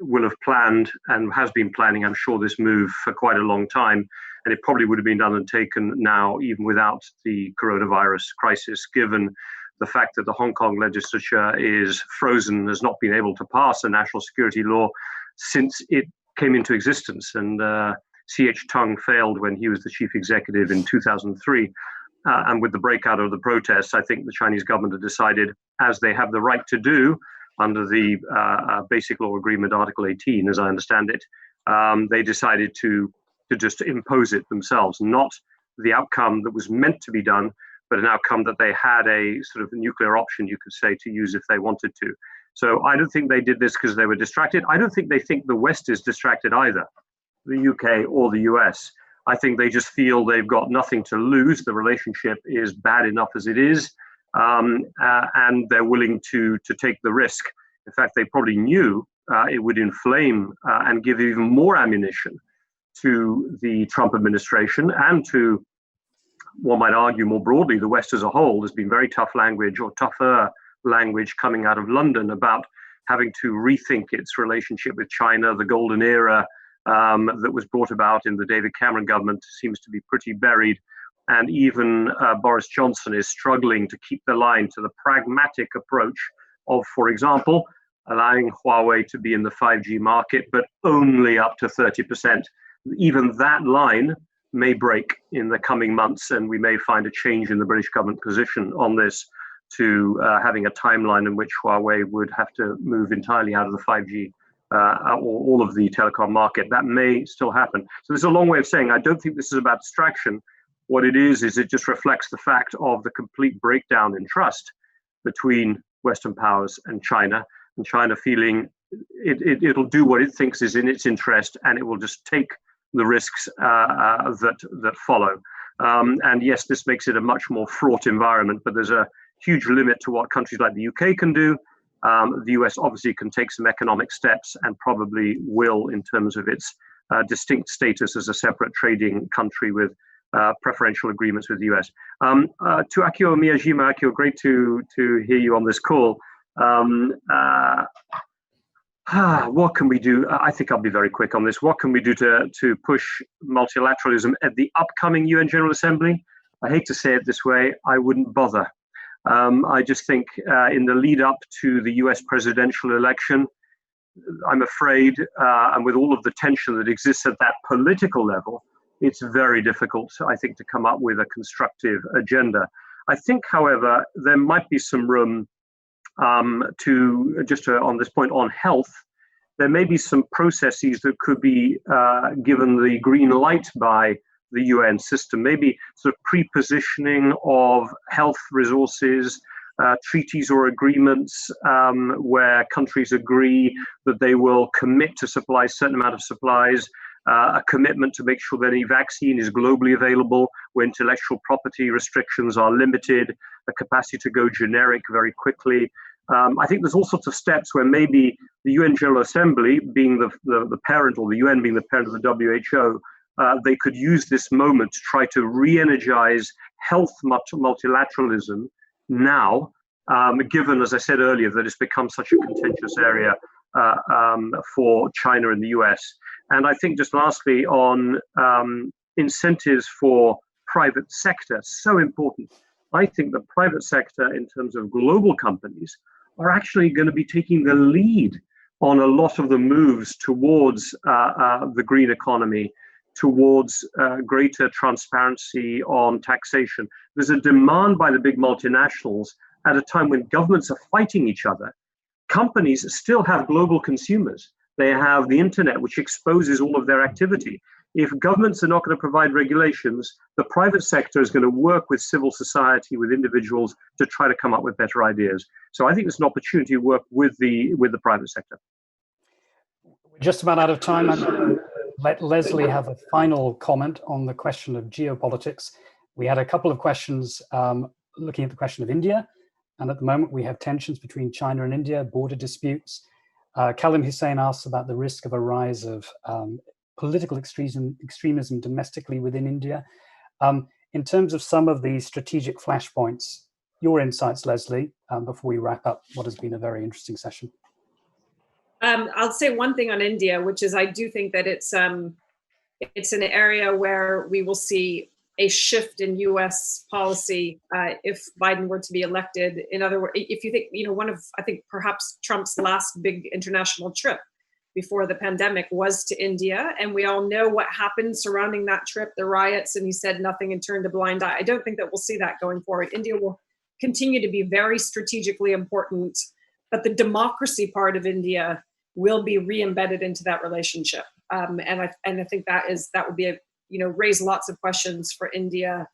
B: will have planned and has been planning, I'm sure, this move for quite a long time. And it probably would have been done and taken now, even without the coronavirus crisis, given the fact that the Hong Kong legislature is frozen, has not been able to pass a national security law since it came into existence. And C.H. Tung failed when he was the chief executive in 2003. And with the breakout of the protests, I think the Chinese government had decided, as they have the right to do under the Basic Law Agreement, Article 18, as I understand it, they decided to just impose it themselves, not the outcome that was meant to be done, but an outcome that they had a sort of nuclear option, you could say, to use if they wanted to. So I don't think they did this because they were distracted. I don't think they think the West is distracted either, the UK or the US. I think they just feel they've got nothing to lose. The relationship is bad enough as it is, and they're willing to take the risk. In fact, they probably knew it would inflame and give even more ammunition to the Trump administration and to, one might argue more broadly, the West as a whole. There's been very tough language, or tougher language, coming out of London about having to rethink its relationship with China. The golden era that was brought about in the David Cameron government seems to be pretty buried. And even Boris Johnson is struggling to keep the line to the pragmatic approach of, for example, allowing Huawei to be in the 5G market, but only up to 30%. Even that line may break in the coming months, and we may find a change in the British government position on this to having a timeline in which Huawei would have to move entirely out of the 5G or all of the telecom market. That may still happen. So this is a long way of saying I don't think this is about distraction. What it is it just reflects the fact of the complete breakdown in trust between Western powers and China feeling it'll do what it thinks is in its interest, and it will just take the risks that follow. And yes, this makes it a much more fraught environment, but there's a huge limit to what countries like the UK can do. The US obviously can take some economic steps and probably will in terms of its distinct status as a separate trading country with preferential agreements with the US. To Akio Miyajima, Akio, great to hear you on this call. What can we do? I think I'll be very quick on this. What can we do to push multilateralism at the upcoming UN General Assembly? I hate to say it this way, I wouldn't bother. I just think in the lead up to the US presidential election, I'm afraid, and with all of the tension that exists at that political level, it's very difficult, I think, to come up with a constructive agenda. I think, however, there might be some room on this point on health. There may be some processes that could be given the green light by the UN system, maybe sort of pre-positioning of health resources, treaties or agreements where countries agree that they will commit to supply a certain amount of supplies, a commitment to make sure that any vaccine is globally available, where intellectual property restrictions are limited, a capacity to go generic very quickly. I think there's all sorts of steps where maybe the UN General Assembly, being the parent, or the UN being the parent of the WHO, they could use this moment to try to re-energize health multilateralism now, given, as I said earlier, that it's become such a contentious area for China and the US. And I think just lastly on incentives for private sector, so important. I think the private sector in terms of global companies are actually going to be taking the lead on a lot of the moves towards the green economy, towards greater transparency on taxation. There's a demand by the big multinationals at a time when governments are fighting each other. Companies still have global consumers. They have the internet, which exposes all of their activity. If governments are not going to provide regulations, the private sector is going to work with civil society, with individuals, to try to come up with better ideas. So I think it's an opportunity to work with the private sector.
A: We're just about out of time. I'm going to let Leslie have a final comment on the question of geopolitics. We had a couple of questions looking at the question of India. And at the moment, we have tensions between China and India, border disputes. Kalim Hussein asks about the risk of a rise of political extremism domestically within India. In terms of some of the strategic flashpoints, your insights, Leslie, before we wrap up what has been a very interesting session.
D: I'll say one thing on India, which is I do think that it's an area where we will see a shift in U.S. policy if Biden were to be elected. In other words, if you think, one of, I think perhaps Trump's last big international trip before the pandemic was to India. And we all know what happened surrounding that trip, the riots, and he said nothing and turned a blind eye. I don't think that we'll see that going forward. India will continue to be very strategically important, but the democracy part of India will be re-embedded into that relationship. And I think that will be raise lots of questions for India.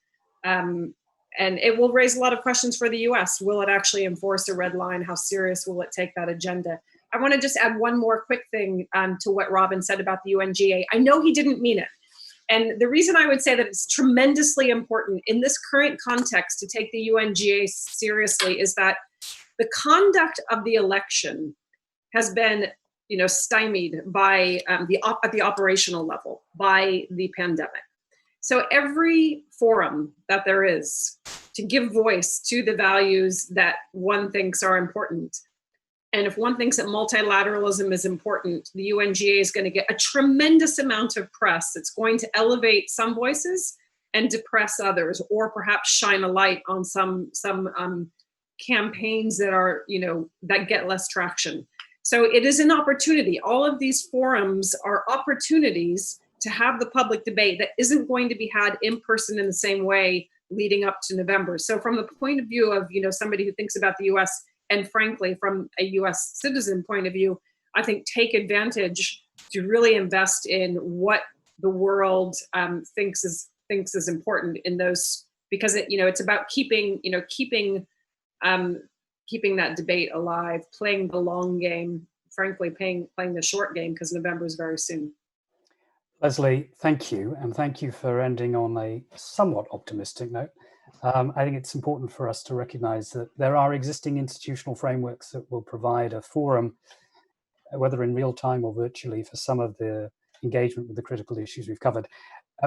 D: And it will raise a lot of questions for the US. Will it actually enforce a red line? How serious will it take that agenda? I want to just add one more quick thing to what Robin said about the UNGA. I know he didn't mean it. And the reason I would say that it's tremendously important in this current context to take the UNGA seriously is that the conduct of the election has been stymied by at the operational level by the pandemic. So every forum that there is to give voice to the values that one thinks are important, and if one thinks that multilateralism is important, the UNGA is going to get a tremendous amount of press. It's going to elevate some voices and depress others, or perhaps shine a light on some campaigns that are that get less traction. So it is an opportunity. All of these forums are opportunities to have the public debate that isn't going to be had in person in the same way leading up to November. So from the point of view of somebody who thinks about the US, and frankly from a US citizen point of view, I think take advantage to really invest in what the world thinks is important in those, because it's about keeping that debate alive, playing the long game, frankly, playing the short game, because November is very soon.
A: Leslie, thank you. And thank you for ending on a somewhat optimistic note. I think it's important for us to recognize that there are existing institutional frameworks that will provide a forum, whether in real time or virtually, for some of the engagement with the critical issues we've covered.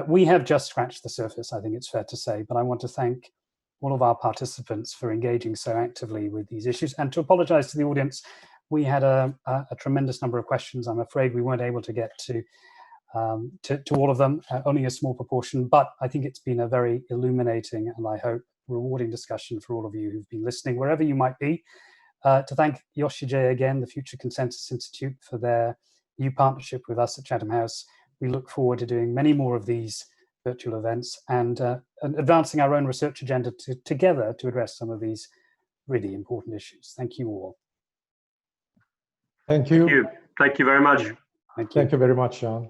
A: We have just scratched the surface, I think it's fair to say, but I want to thank all of our participants for engaging so actively with these issues, and to apologize to the audience. We had a tremendous number of questions. I'm afraid we weren't able to get to all of them, only a small proportion, but I think it's been a very illuminating and I hope rewarding discussion for all of you who've been listening, wherever you might be. To thank Yeosijae again, the Future Consensus Institute, for their new partnership with us at Chatham House. We look forward to doing many more of these virtual events and advancing our own research agenda together to address some of these really important issues. Thank you all.
C: Thank you.
B: Thank you very much.
C: Thank you very much, John.